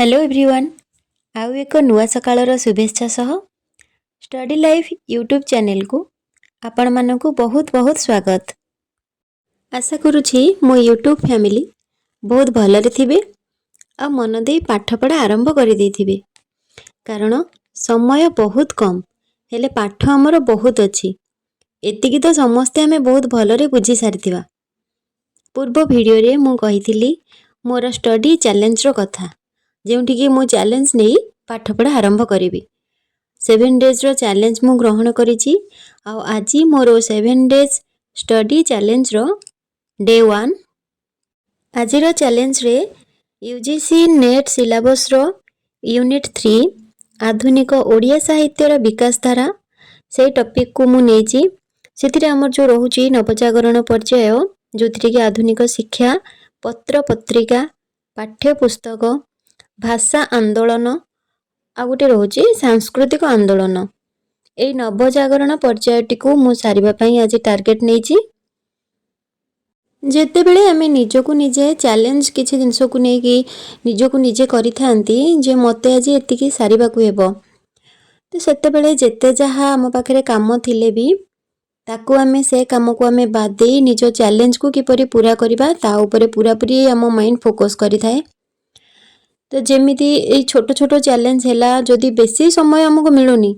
Hello everyone आउ एक नुआ सकाळर शुभेच्छा सह स्टडी लाइफ यूट्यूब चैनल को आपण मानकु बहुत बहुत स्वागत। आशा करुछि मो यूट्यूब फैमिली बहुत भलरे थिबे आ मन दे पाठ पढ़ा आरंभ करि देथिबे, कारण समय बहुत कम हेले पाठ हमर बहुत अछि। एतिकी तो समस्ते हमें बहुत भलरे बुझी सारिथिबा। पूर्व वीडियो रे मु कहिथिली मोर स्टडी चैलेंज रो कथा, जेउठी कि मु चैलेंज नहीं पाठ पढ़ा आरंभ करी। 7 डेज रो चैलेंज मु ग्रहण करिछि। आ आज मोर 7 डेज स्टडी चैलेंज रो डे 1। आज रो चैलेंज रे UGC NET सिलेबस रो यूनिट 3 आधुनिक ओडिया साहित्य रो विकास धारा से टॉपिक को मु नेछि। सेथिरे हमर जो रहुछि नवजागरण पर्याय, जोथिरे कि आधुनिक शिक्षा, पत्र पत्रिका, पाठ्य पुस्तक, भाषा आंदोलन आ गोटे रोचे सांस्कृतिक आंदोलन। ए नवजागरण पर्यायटी को मु सारिबा पई आज टार्गेट नेछि। जेते बेले हमें निजको निजे चैलेंज किछि जिंसो को नै कि निजको निजे करि थांती जे मते आज एतिकी सारिबा को हेबो, तो सेते बेले जेते जहा हम पाखरे काम थिले भी ताकू हमें से काम को हमें बाद दे निजो चैलेंज को किपरि पूरा करिबा ता ऊपर पूरा पूरी हम माइंड फोकस करि थाए। तो जेमिति ए छोट छोट चैलेंज हैला जदि बेसी समय हमको मिलुनी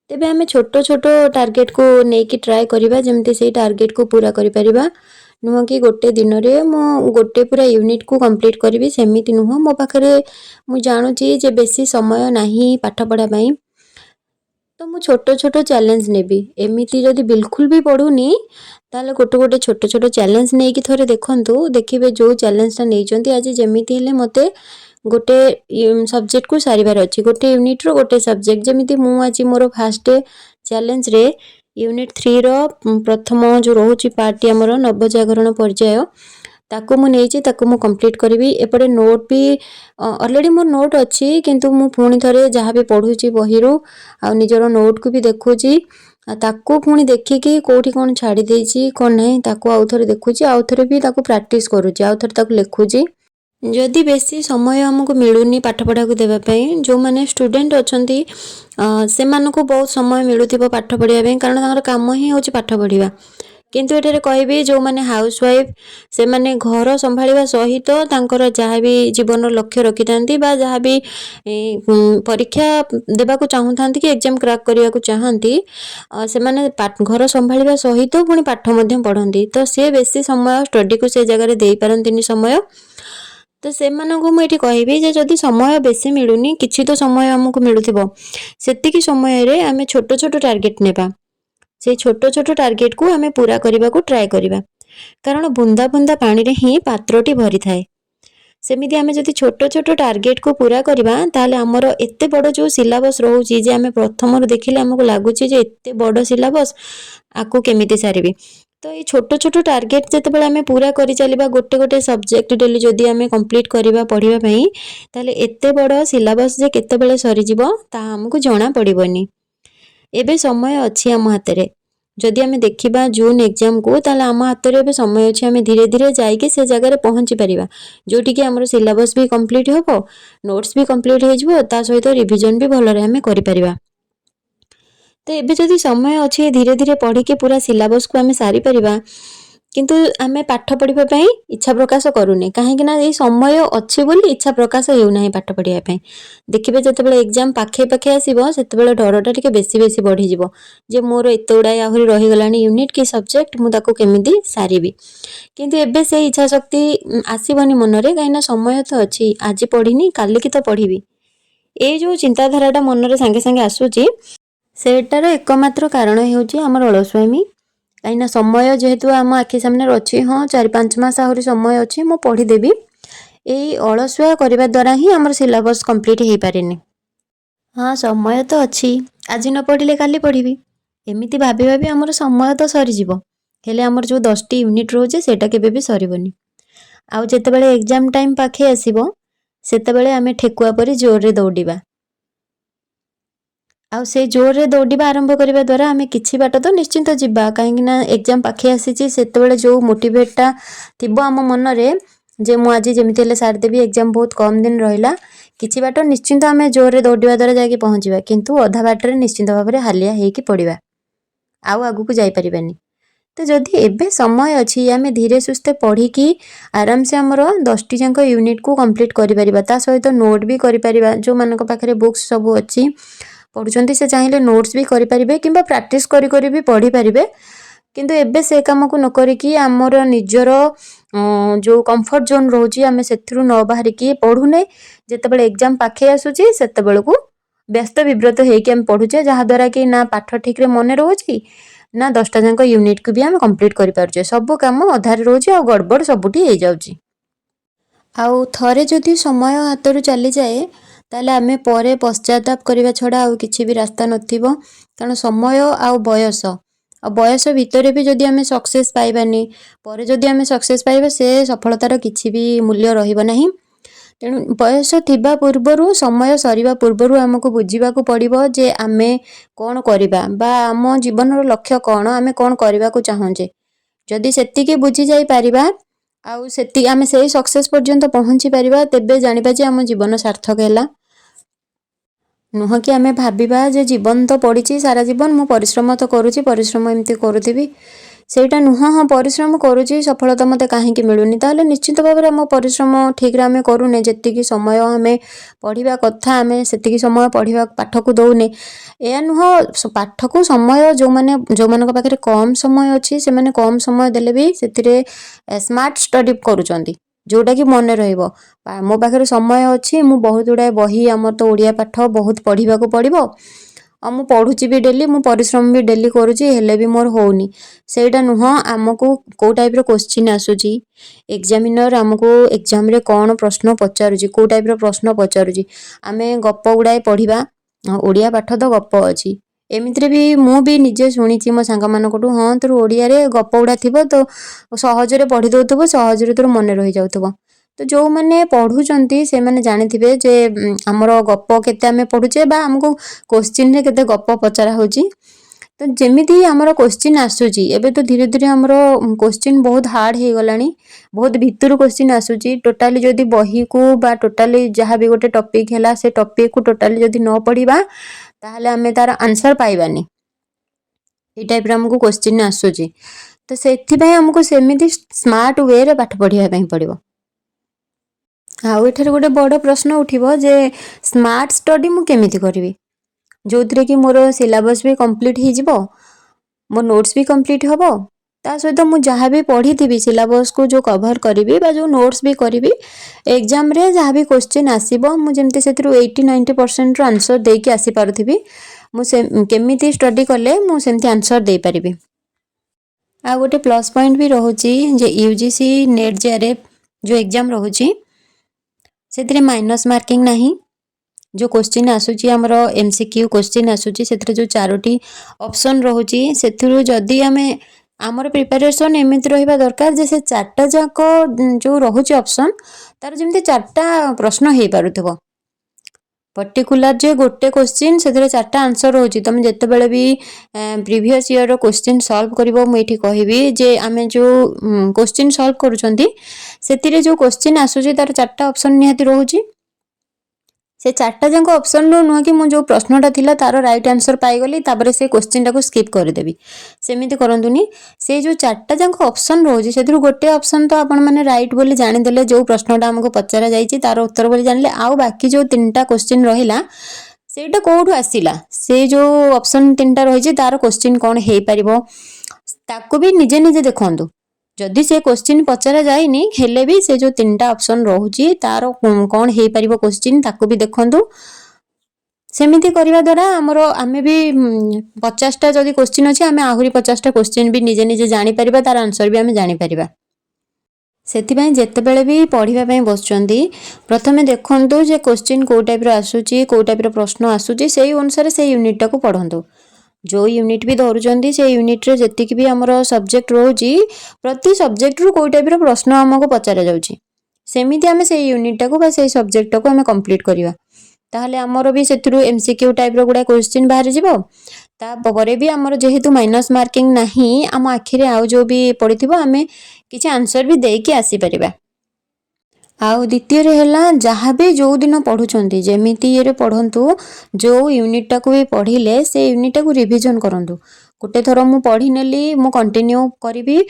तेबे हमें छोट छोट टार्गेट को नेकी ट्राई करिबा, जेमिति से टार्गेट को पूरा करि परिबा। नुह कि गोटे दिन रे मो गोटे पूरा यूनिट को कंप्लीट करिवि सेमिति नुह। मो पाखरे मु जानुची जे बेसी समय नाही पाठ पढ़ा पई, तो मु छोट छोट चैलेंज नेबी। एमिति जदि बिल्कुल भी पढुनी ताले गोटे गोटे छोट छोट चैलेंज नै कि थोरे देखंतु, देखिबे जो चैलेंज ता नै जंती आज जेमिति हेले मते गोटे सब्जेक्ट को सारिबार अछि, गोटे यूनिट रो गोटे सब्जेक्ट। जेमिति मु आज मोर फर्स्ट चैलेंज रे यूनिट 3 रो प्रथम जो रहुछि पार्टी हमर नवजागरण पर्याय ताको मु नेछि, ताको मु कंप्लीट करबी। एपटे नोट भी ऑलरेडी मोर नोट अछि, किंतु मु पुणी थरे जहा भी पढुछि बहिरो आ निजरो नोट को भी देखुछि, ताको पुणी देखि कि कोठी कोन छाडी देछि कोन नै ताको आउ थरे देखुछि, आउ थरे भी ताको प्रैक्टिस करूछि, आउ थरे ताको लेखुछि। जदि बेसी समय हमको मिलुनी पाठ पढ़ा को देबा पई, जो माने स्टूडेंट अछंती से मानको बहुत समय मिलुथिबो पाठ पढ़िया पई, कारण ताकर काम ही होछि पाठ पढ़िबा। किंतु एठारे कहबी जो माने हाउस वाइफ से माने घर संभाळिबा सहित तांकर जहा भी जीवन लक्ष्य रखि थांती बा जहा भी परीक्षा देबा को चाहुथांती कि एग्जाम क्रैक करिया को चाहंती, से माने घर संभाळिबा सहित पुणी पाठ मध्ये पढंती। तो से बेसी समय स्टडी को से जगह रे देई पारंतिनी समय। तो से मानको मु एठी कहबी जे जदि समय बेसी मिलुनी, किछि तो समय हमको मिलुथिबो, सेतिकी समय रे हमें छोट छोट टार्गेट नेबा। से छोट छोट टार्गेट को हमें पूरा करबा को ट्राई करिबा, कारण बुंदा बुंदा पानी रे ही पात्रटी भरी थाए। सेमिति हमें जदि छोट छोट टार्गेट को पूरा करबा ताले हमर एत्ते बड़ जो सिलेबस रहउची जे हमें प्रथम रो देखिले हमको लागुची जे एत्ते बड़ सिलेबस आको केमिति सारिबी। तो ये छोट छोट टार्गेट जते बेले हमें पूरा करि चलिबा, गोटे गोटे सब्जेक्ट डेली जदि हमें कंप्लीट करिबा पढिबा पई, ताले एत्ते बड़ सिलेबस जे केते बेले सरि जिवो ता हमको जणा पड़िबोनी। एबे समय अछि हम हातरे, जदि हमें देखिबा जून एग्जाम को ताले हम हातरे एबे समय अछि, हमें धीरे धीरे जाइके से जगह रे पहुंची परिबा, जोटी कि हमर सिलेबस भी कंप्लीट होबो, नोट्स भी कंप्लीट हो जिवो, ता सहित रिवीजन भी भलो रे हमें करि परिबा। तो एबे जदि समय अछि धीरे धीरे पढ़ी के पूरा सिलेबस को हमें सारी परिबा, किंतु हमें पाठ पढ़िबा पई इच्छा प्रकाश करूने, काहे कि ना ए समय अछि बोली इच्छा प्रकाश हेउ नाही पाठ पढ़िया पई। देखिबे जते बेले एग्जाम पाखे पाखे आसीबो सेते बेले डरटा टिके बेसी बेसी बढ़ी जिवो, जे मोर एते उडा आहुरी रहि गलानी यूनिट की सब्जेक्ट, मु ताको केमिति सारिबी। किंतु एबे से इच्छा शक्ति आसीबनी मन रे, काहे ना समय तो अछि, आज पढ़िनी काली की तो पढ़िबी। ए जो चिंताधाराटा मन रे संगे संगे आसुची, सेटार एकमात्र कारण हेउची हमर अलसुआमी। काइना समय जेहेतु आम आखि सामने अछि, हाँ 4-5 मास आहुरी समय अछि मु पढ़ी देबी, एई अलसुआ करिबा द्वारा ही हमर सिलेबस कंप्लीट हेई पारेनी। हाँ समय तो अछि, आज न पढ़िले काली पढ़िबी, एमिति भाबी भाबी हमर समय तो सरि जिवो, हेले हमर जो 10टी यूनिट रोजे सेटा केबे भी सरिबोनी। आउ जेते बेले एग्जाम टाइम पाखे आसीबो सेते बेले हमें ठेकुआ परी जोर रे दौड़ीबा। आउ से जोर रे दौड़ीबा आरंभ करिबा द्वारा हमें किछि बाट तो निश्चिंत जिबा, काहे कि ना एग्जाम पाखे आसीची सेते बेले जो मोटिवेटटा थिबो हम मन रे जे ମୁଁ ଆଜି ଯେମିତି ହେଲେ ସାରିଦେବି, ଏକ୍ଜାମ୍ ବହୁତ କମ୍ ଦିନ ରହିଲା। କିଛି ବାଟ ନିଶ୍ଚିନ୍ତ ଆମେ ଜୋରରେ ଦୌଡ଼ିବା ଦ୍ୱାରା ଯାଇକି ପହଞ୍ଚିବା, କିନ୍ତୁ ଅଧା ବାଟରେ ନିଶ୍ଚିନ୍ତ ଭାବରେ ହାଲିଆ ହେଇକି ପଡ଼ିବା, ଆଉ ଆଗକୁ ଯାଇପାରିବାନି। ତ ଯଦି ଏବେ ସମୟ ଅଛି, ଆମେ ଧୀରେ ସୁସ୍ଥେ ପଢ଼ିକି ଆରାମସେ ଆମର 10ଟି ଯାକ ୟୁନିଟ୍କୁ କମ୍ପ୍ଲିଟ୍ କରିପାରିବା। ତା ସହିତ ନୋଟ୍ ବି କରିପାରିବା। ଯେଉଁମାନଙ୍କ ପାଖରେ ବୁକ୍ସ ସବୁ ଅଛି ପଢ଼ୁଛନ୍ତି, ସେ ଚାହିଁଲେ ନୋଟ୍ସ ବି କରିପାରିବେ କିମ୍ବା ପ୍ରାକ୍ଟିସ୍ କରି କରି ବି ପଢ଼ିପାରିବେ। କିନ୍ତୁ ଏବେ ସେ କାମକୁ ନ କରିକି ଆମର ନିଜର ଯେଉଁ କମ୍ଫର୍ଟ ଜୋନ୍ ରହୁଛି, ଆମେ ସେଥିରୁ ନ ବାହାରିକି ପଢ଼ୁନେ, ଯେତେବେଳେ ଏକ୍ଜାମ୍ ପାଖେଇ ଆସୁଛି ସେତେବେଳକୁ ବ୍ୟସ୍ତ ବିବ୍ରତ ହେଇକି ଆମେ ପଢ଼ୁଛେ, ଯାହାଦ୍ୱାରା କି ନା ପାଠ ଠିକ୍ରେ ମନେ ରହୁଛି, ନା 10ଟା ଯାକ ୟୁନିଟ୍କୁ ବି ଆମେ କମ୍ପ୍ଲିଟ୍ କରିପାରୁଛେ। ସବୁ କାମ ଅଧାରେ ରହୁଛି ଆଉ ଗଡ଼ବଡ଼ ସବୁଠି ହେଇଯାଉଛି। ଆଉ ଥରେ ଯଦି ସମୟ ହାତରୁ ଚାଲିଯାଏ, ତାହେଲେ ଆମେ ପରେ ପଶ୍ଚାତାପ କରିବା ଛଡ଼ା ଆଉ କିଛି ବି ରାସ୍ତା ନଥିବ। କାରଣ ସମୟ ଆଉ ବୟସ ଭିତରେ ବି ଯଦି ଆମେ ସକ୍ସେସ୍ ପାଇବାନି, ପରେ ଯଦି ଆମେ ସକ୍ସେସ୍ ପାଇବା, ସେ ସଫଳତାର କିଛି ବି ମୂଲ୍ୟ ରହିବ ନାହିଁ। ତେଣୁ ବୟସ ଥିବା ପୂର୍ବରୁ, ସମୟ ସରିବା ପୂର୍ବରୁ ଆମକୁ ବୁଝିବାକୁ ପଡ଼ିବ ଯେ ଆମେ କ'ଣ କରିବା ବା ଆମ ଜୀବନର ଲକ୍ଷ୍ୟ କ'ଣ, ଆମେ କ'ଣ କରିବାକୁ ଚାହୁଁଛେ। ଯଦି ସେତିକି ବୁଝି ଯାଇପାରିବା ଆଉ ଆମେ ସେଇ ସକ୍ସେସ୍ ପର୍ଯ୍ୟନ୍ତ ପହଞ୍ଚି ପାରିବା, ତେବେ ଜାଣିବା ଯେ ଆମ ଜୀବନ ସାର୍ଥକ ହେଲା। ନୁହଁ କି ଆମେ ଭାବିବା ଯେ ଜୀବନ ତ ପଡ଼ିଛି, ସାରା ଜୀବନ ମୁଁ ପରିଶ୍ରମ ତ କରୁଛି, ପରିଶ୍ରମ ଏମିତି କରୁଥିବି। ସେଇଟା ନୁହଁ। ହଁ, ପରିଶ୍ରମ କରୁଛି, ସଫଳତା ମୋତେ କାହିଁକି ମିଳୁନି? ତାହେଲେ ନିଶ୍ଚିତ ଭାବରେ ଆମ ପରିଶ୍ରମ ଠିକ୍ରେ ଆମେ କରୁନେ। ଯେତିକି ସମୟ ଆମେ ପଢ଼ିବା କଥା, ଆମେ ସେତିକି ସମୟ ପଢ଼ିବା ପାଠକୁ ଦେଉନେ। ଏହା ନୁହଁ, ପାଠକୁ ସମୟ ଯେଉଁମାନଙ୍କ ପାଖରେ କମ୍ ସମୟ ଅଛି, ସେମାନେ କମ୍ ସମୟ ଦେଲେ ବି ସେଥିରେ ସ୍ମାର୍ଟ ଷ୍ଟଡି କରୁଛନ୍ତି, ଯେଉଁଟାକି ମନେ ରହିବ। ମୋ ପାଖରେ ସମୟ ଅଛି, ମୁଁ ବହୁତ ଗୁଡ଼ାଏ ବହି, ଆମର ତ ଓଡ଼ିଆ ପାଠ ବହୁତ ପଢ଼ିବାକୁ ପଡ଼ିବ, ଆଉ ମୁଁ ପଢ଼ୁଛି ବି ଡେଲି, ମୁଁ ପରିଶ୍ରମ ବି ଡେଲି କରୁଛି, ହେଲେ ବି ମୋର ହେଉନି। ସେଇଟା ନୁହଁ। ଆମକୁ କେଉଁ ଟାଇପ୍ର କୋଶ୍ଚିନ୍ ଆସୁଛି, ଏକ୍ଜାମିନର ଆମକୁ ଏକ୍ଜାମ୍ରେ କ'ଣ ପ୍ରଶ୍ନ ପଚାରୁଛି, କେଉଁ ଟାଇପ୍ର ପ୍ରଶ୍ନ ପଚାରୁଛି, ଆମେ ଗପ ଗୁଡ଼ାଏ ପଢ଼ିବା। ଓଡ଼ିଆ ପାଠ ତ ଗପ ଅଛି। ଏମିତିରେ ବି ମୁଁ ବି ନିଜେ ଶୁଣିଛି ମୋ ସାଙ୍ଗମାନଙ୍କଠୁ, ହଁ ତୋର ଓଡ଼ିଆରେ ଗପ ଗୁଡ଼ା ଥିବ, ତ ସହଜରେ ପଢ଼ି ଦେଉଥିବ, ସହଜରେ ତୋର ମନେ ରହିଯାଉଥିବ। ତ ଯେଉଁମାନେ ପଢ଼ୁଛନ୍ତି ସେମାନେ ଜାଣିଥିବେ ଯେ ଆମର ଗପ କେତେ ଆମେ ପଢ଼ୁଛେ ବା ଆମକୁ କୋଶ୍ଚିନ୍ରେ କେତେ ଗପ ପଚରା ହେଉଛି। ତ ଯେମିତି ଆମର କୋଶ୍ଚିନ୍ ଆସୁଛି, ଏବେ ତ ଧୀରେ ଧୀରେ ଆମର କୋଶ୍ଚିନ୍ ବହୁତ ହାର୍ଡ଼ ହେଇଗଲାଣି, ବହୁତ ଭିତରୁ କୋଶ୍ଚିନ୍ ଆସୁଛି। ଟୋଟାଲି ଯଦି ବହିକୁ ବା ଟୋଟାଲି ଯାହା ବି ଗୋଟେ ଟପିକ୍ ହେଲା, ସେ ଟପିକ୍କୁ ଟୋଟାଲି ଯଦି ନ ପଢ଼ିବା, ତାହେଲେ ଆମେ ତାର ଆନ୍ସର୍ ପାଇବାନି। ଏଇ ଟାଇପ୍ର ଆମକୁ କୋଶ୍ଚିନ୍ ଆସୁଛି। ତ ସେଥିପାଇଁ ଆମକୁ ସେମିତି ସ୍ମାର୍ଟ ୱେରେ ପାଠ ପଢ଼ିବା ପାଇଁ ପଡ଼ିବ। ଆଉ ଏଠାରେ ଗୋଟେ ବଡ଼ ପ୍ରଶ୍ନ ଉଠିବ ଯେ ସ୍ମାର୍ଟ ଷ୍ଟଡି ମୁଁ କେମିତି କରିବି, ଯେଉଁଥିରେ କି ମୋର ସିଲାବସ୍ ବି କମ୍ପ୍ଲିଟ୍ ହେଇଯିବ, ମୋ ନୋଟ୍ସ ବି କମ୍ପ୍ଲିଟ୍ ହେବ, ତା ସହିତ ମୁଁ ଯାହା ବି ପଢ଼ିଥିବି ସିଲାବସ୍କୁ ଯେଉଁ କଭର୍ କରିବି ବା ଯେଉଁ ନୋଟ୍ସ ବି କରିବି, ଏକ୍ଜାମ୍ରେ ଯାହା ବି କୋଶ୍ଚିନ୍ ଆସିବ, ମୁଁ ଯେମିତି ସେଥିରୁ 80-90%ର ଆନ୍ସର୍ ଦେଇକି ଆସିପାରୁଥିବି। ମୁଁ କେମିତି ଷ୍ଟଡି କଲେ ମୁଁ ସେମିତି ଆନ୍ସର୍ ଦେଇପାରିବି। ଆଉ ଗୋଟେ ପ୍ଲସ୍ ପଏଣ୍ଟ ବି ରହୁଛି ଯେ UGC NET JRF ଯେଉଁ ଏକ୍ଜାମ୍ ରହୁଛି, ସେଥିରେ ମାଇନସ୍ ମାର୍କିଂ ନାହିଁ। ଯେଉଁ କୋଶ୍ଚିନ୍ ଆସୁଛି, ଆମର MCQ କୋଶ୍ଚିନ୍ ଆସୁଛି, ସେଥିରେ ଯେଉଁ 4ଟି ଅପସନ୍ ରହୁଛି, ସେଥିରୁ ଯଦି ଆମର ପ୍ରିପାରେସନ୍ ଏମିତି ରହିବା ଦରକାର ଯେ ସେ 4ଟା ଯାକ ଯେଉଁ ରହୁଛି ଅପସନ୍, ତାର ଯେମିତି 4ଟା ପ୍ରଶ୍ନ ହେଇପାରୁଥିବ। ପର୍ଟିକୁଲାର ଯେ ଗୋଟେ କୋଶ୍ଚିନ୍, ସେଥିରେ 4ଟା ଆନ୍ସର୍ ରହୁଛି। ତୁମେ ଯେତେବେଳେ ବି ପ୍ରିଭିୟସ୍ ଇୟର୍ର କୋଶ୍ଚିନ୍ ସଲ୍ଭ କରିବ, ମୁଁ ଏଇଠି କହିବି ଯେ ଆମେ ଯେଉଁ କୋଶ୍ଚିନ୍ ସଲ୍ଭ କରୁଛନ୍ତି, ସେଥିରେ ଯେଉଁ କୋଶ୍ଚିନ୍ ଆସୁଛି ତାର 4ଟା ଅପସନ୍ ନିହାତି ରହୁଛି। ସେ 4ଟା ଯାକ ଅପସନ୍ରୁ ନୁହଁ କି ମୁଁ ଯେଉଁ ପ୍ରଶ୍ନଟା ଥିଲା ତାର ରାଇଟ୍ ଆନ୍ସର୍ ପାଇଗଲି, ତାପରେ ସେ କୋଶ୍ଚିନ୍ଟାକୁ ସ୍କିପ୍ କରିଦେବି, ସେମିତି କରନ୍ତୁନି। ସେ ଯେଉଁ 4ଟା ଯାକ ଅପସନ୍ ରହୁଛି, ସେଥିରୁ ଗୋଟେ ଅପସନ୍ ତ ଆପଣମାନେ ରାଇଟ୍ ବୋଲି ଜାଣିଦେଲେ, ଯେଉଁ ପ୍ରଶ୍ନଟା ଆମକୁ ପଚରା ଯାଇଛି ତାର ଉତ୍ତର ବୋଲି ଜାଣିଲେ, ଆଉ ବାକି ଯେଉଁ 3ଟା କୋଶ୍ଚିନ୍ ରହିଲା ସେଇଟା କେଉଁଠୁ ଆସିଲା, ସେ ଯେଉଁ ଅପସନ୍ 3ଟା ରହିଛି ତାର କୋଶ୍ଚିନ୍ କ'ଣ ହେଇପାରିବ, ତାକୁ ବି ନିଜେ ନିଜେ ଦେଖନ୍ତୁ। ଯଦି ସେ କୋଶ୍ଚିନ୍ ପଚରା ଯାଇନି, ହେଲେ ବି ସେ ଯେଉଁ 3ଟା ଅପସନ୍ ରହୁଛି ତାର କ'ଣ ହେଇପାରିବ କୋଶ୍ଚିନ୍, ତାକୁ ବି ଦେଖନ୍ତୁ। ସେମିତି କରିବା ଦ୍ୱାରା ଆମେ ବି 50ଟା ଯଦି କୋଶ୍ଚିନ୍ ଅଛି, ଆମେ ଆହୁରି 50ଟା କୋଶ୍ଚିନ୍ ବି ନିଜେ ନିଜେ ଜାଣିପାରିବା, ତାର ଆନ୍ସର୍ ବି ଆମେ ଜାଣିପାରିବା। ସେଥିପାଇଁ ଯେତେବେଳେ ବି ପଢ଼ିବା ପାଇଁ ବସୁଛନ୍ତି, ପ୍ରଥମେ ଦେଖନ୍ତୁ ଯେ କୋଶ୍ଚିନ୍ କେଉଁ ଟାଇପ୍ର ଆସୁଛି, କେଉଁ ଟାଇପ୍ର ପ୍ରଶ୍ନ ଆସୁଛି, ସେଇ ଅନୁସାରେ ସେଇ ୟୁନିଟ୍ଟାକୁ ପଢ଼ନ୍ତୁ। ଯେଉଁ ୟୁନିଟ୍ ବି ଧରୁଛନ୍ତି, ସେଇ ୟୁନିଟ୍ରେ ଯେତିକି ବି ଆମର ସବଜେକ୍ଟ ରହୁଛି, ପ୍ରତି ସବଜେକ୍ଟରୁ କେଉଁ ଟାଇପ୍ର ପ୍ରଶ୍ନ ଆମକୁ ପଚରା ଯାଉଛି, ସେମିତି ଆମେ ସେଇ ୟୁନିଟ୍ଟାକୁ ବା ସେଇ ସବଜେକ୍ଟଟାକୁ ଆମେ କମ୍ପ୍ଲିଟ୍ କରିବା। ତାହେଲେ ଆମର ବି ସେଥିରୁ MCQ ଟାଇପ୍ର ଗୁଡ଼ାଏ କୋଶ୍ଚିନ୍ ବାହାରିଯିବ। ତାପରେ ବି ଆମର ଯେହେତୁ ମାଇନସ୍ ମାର୍କିଂ ନାହିଁ, ଆମ ଆଖିରେ ଆଉ ଯେଉଁ ବି ପଡ଼ିଥିବ, ଆମେ କିଛି ଆନ୍ସର୍ ବି ଦେଇକି ଆସିପାରିବା। आउ द्वितीय है जहाँ भी जो दिन पढ़ुंट जमीती ये पढ़ंतु जो यूनिटा को भी पढ़िले से यूनिटा को रिविजन करंतु गोटे थर मु पढ़ी नेली मु कंटिन्यू करी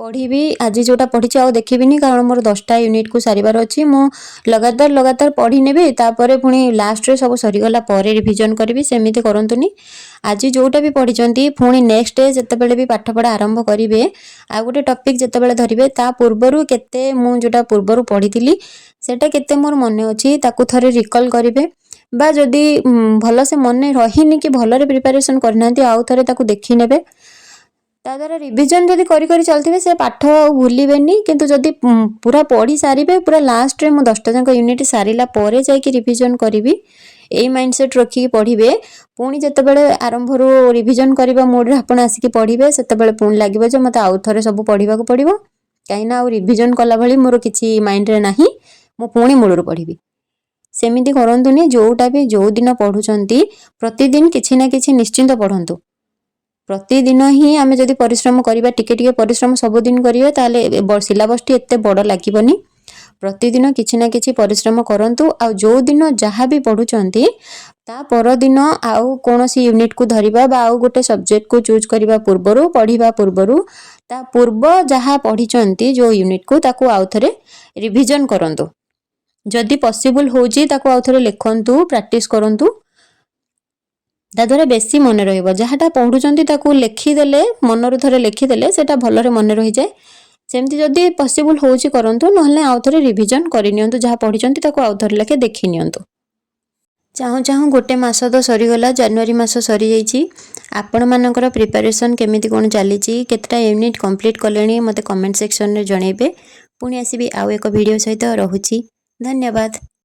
पढ़ी आज जोटा पढ़ी आउ देखिबिनी कारण मोर 10टा यूनिट को सारिबार अच्छी मु लगातार पढ़ी नेबी तापर पुणी लास्ट रे सब सरीगला पर रिविजन करी सेमिति करंतुनी आज जोटा भी पढ़ी पुणी नेक्स्ट डे जितेबाला भी पाठपढ़ा आरंभ करेंगे आ गोटे टपिक जितेबाला धरवे ता पूर्वर केते मु जोटा पूर्वर पढ़ी सेटा केते मोर मन अच्छी ताकू थरे रिकल करेंगे बा जदि भल से मन रहीनी कि भल प्रिपरेशन करना आउ थे ताकू देखी नेबे ता द्वारा रिविजन जदि करी करी चलते से पाठ भूलिबेनी किंतु जदि पूरा पढ़ी सारे पूरा लास्ट रे मु 10टा जाक यूनिट सारिला परे जाइए रिविजन करी यही माइंडसेट रखिकी पढ़े पुणी जितेबाला आरंभ रिविजन करने मोड्रे आप आसिक पढ़े से पुणी लगे जो मत आउ थे सब पढ़ा पड़ो कहीं आउ रिविजन कला भली मोर किसी माइंड रे नाही मु पुणी मूलर पढ़ी सेमिति करंतुनी जोटा भी जो दिन पढ़ुचंती प्रतिदिन किछि ना किछि निश्चिंत पढ़ंतु प्रतिदिन ही आमे जदि परिश्रम करिबा टिके टिके परिश्रम सबुदिन करिबा ताले सिलेबस टी एते बड़ लागिबनी प्रतिदिन किछि ना किछि परिश्रम करंतु आ जो दिन जहाँ भी पढ़ुचंती ता पर दिन आउ कोनोसी यूनिट को धरिबा बा आउ गोटे सब्जेक्ट को चूज करिबा पूर्वरु पढ़िबा पूर्वरु ता पूर्व जहाँ पढ़िचंती जो यूनिट को ताकू आउ थरे रिविजन करंतु जदि पॉसिबल होची ताकू आउ थरे लिखंतु प्रैक्टिस करंतु ता द्वारा बेसी मन रहिबो जहाँटा पढ़ुचंती ताकू लिखिदेले मनरु थरे लिखिदेले सेटा भलरे मन रहि जाय सेमती जदि पॉसिबल होची करंतु नहले आउ थरे रिविजन करि नियंतु जहाँ पढ़िचंती ताकू आउ थरे लेखे देखि नियंतु चाहू चाहू गोटे मास तो सरीगला जनवरी मास सरी जाइछि आपण मानकर प्रिपरेशन केमिति कोन चलीछि केतटा यूनिट कंप्लीट कलेनी मते कमेंट सेक्शन रे जणेबे पुणी आसीबी आउ एक वीडियो सहित रहुछि धन्यवाद।